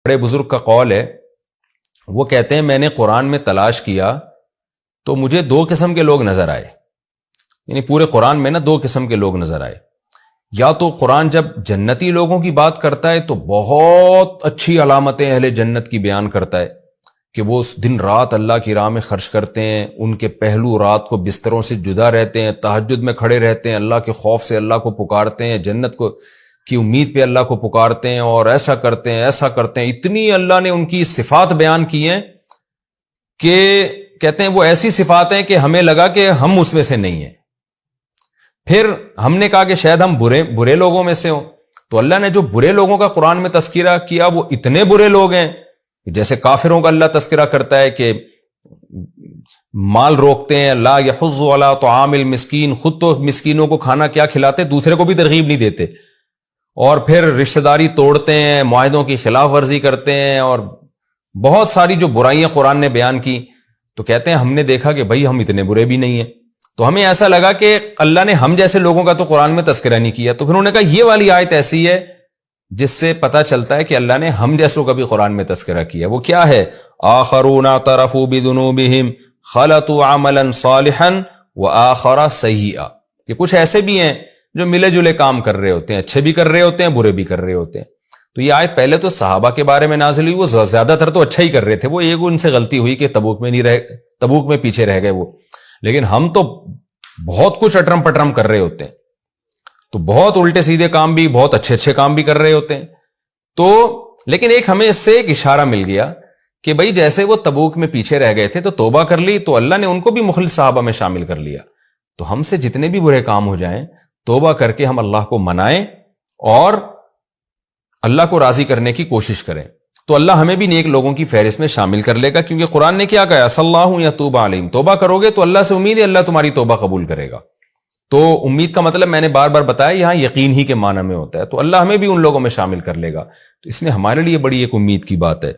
بڑے بزرگ کا قول ہے، وہ کہتے ہیں میں نے قرآن میں تلاش کیا تو مجھے دو قسم کے لوگ نظر آئے، یعنی پورے قرآن میں نا دو قسم کے لوگ نظر آئے. یا تو قرآن جب جنتی لوگوں کی بات کرتا ہے تو بہت اچھی علامتیں اہل جنت کی بیان کرتا ہے کہ وہ اس دن رات اللہ کی راہ میں خرچ کرتے ہیں، ان کے پہلو رات کو بستروں سے جدا رہتے ہیں، تہجد میں کھڑے رہتے ہیں، اللہ کے خوف سے اللہ کو پکارتے ہیں، جنت کو کی امید پہ اللہ کو پکارتے ہیں، اور ایسا کرتے ہیں ایسا کرتے ہیں. اتنی اللہ نے ان کی صفات بیان کی ہیں کہ کہتے ہیں وہ ایسی صفات ہیں کہ ہمیں لگا کہ ہم اس میں سے نہیں ہیں. پھر ہم نے کہا کہ شاید ہم برے لوگوں میں سے ہوں، تو اللہ نے جو برے لوگوں کا قرآن میں تذکرہ کیا وہ اتنے برے لوگ ہیں، جیسے کافروں کا اللہ تذکرہ کرتا ہے کہ مال روکتے ہیں، لا یحض علی طعام المسکین، خود تو مسکینوں کو کھانا کیا کھلاتے، دوسرے کو بھی ترغیب نہیں دیتے، اور پھر رشتہ داری توڑتے ہیں، معاہدوں کی خلاف ورزی کرتے ہیں، اور بہت ساری جو برائیاں قرآن نے بیان کی. تو کہتے ہیں ہم نے دیکھا کہ بھائی ہم اتنے برے بھی نہیں ہیں، تو ہمیں ایسا لگا کہ اللہ نے ہم جیسے لوگوں کا تو قرآن میں تذکرہ نہیں کیا. تو پھر انہوں نے کہا یہ والی آیت ایسی ہے جس سے پتہ چلتا ہے کہ اللہ نے ہم جیسوں کا بھی قرآن میں تذکرہ کیا. وہ کیا ہے؟ آخرون اعترفوا بذنوبہم خلطوا عملا صالحا وآخر سیئا، کہ کچھ ایسے بھی ہیں جو ملے جلے کام کر رہے ہوتے ہیں، اچھے بھی کر رہے ہوتے ہیں، برے بھی کر رہے ہوتے ہیں. تو یہ آیت پہلے تو صحابہ کے بارے میں نازل ہوئی، وہ زیادہ تر تو اچھا ہی کر رہے تھے، وہ ایک ان سے غلطی ہوئی کہ تبوک میں پیچھے رہ گئے وہ، لیکن ہم تو بہت کچھ اٹرم پٹرم کر رہے ہوتے ہیں، تو بہت الٹے سیدھے کام بھی، بہت اچھے اچھے کام بھی کر رہے ہوتے ہیں. تو لیکن ہمیں اس سے ایک اشارہ مل گیا کہ بھئی جیسے وہ تبوک میں پیچھے رہ گئے تھے تو توبہ کر لی، تو اللہ نے ان کو بھی مخلص صحابہ میں شامل کر لیا. تو ہم سے جتنے بھی برے کام ہو جائیں توبہ کر کے ہم اللہ کو منائیں اور اللہ کو راضی کرنے کی کوشش کریں، تو اللہ ہمیں بھی نیک لوگوں کی فہرست میں شامل کر لے گا. کیونکہ قرآن نے کیا کہا؟ صلی اللہ یتوب علیہم، توبہ کرو گے تو اللہ سے امید ہے اللہ تمہاری توبہ قبول کرے گا. تو امید کا مطلب میں نے بار بار بتایا یہاں یقین ہی کے معنی میں ہوتا ہے، تو اللہ ہمیں بھی ان لوگوں میں شامل کر لے گا. تو اس میں ہمارے لیے بڑی ایک امید کی بات ہے.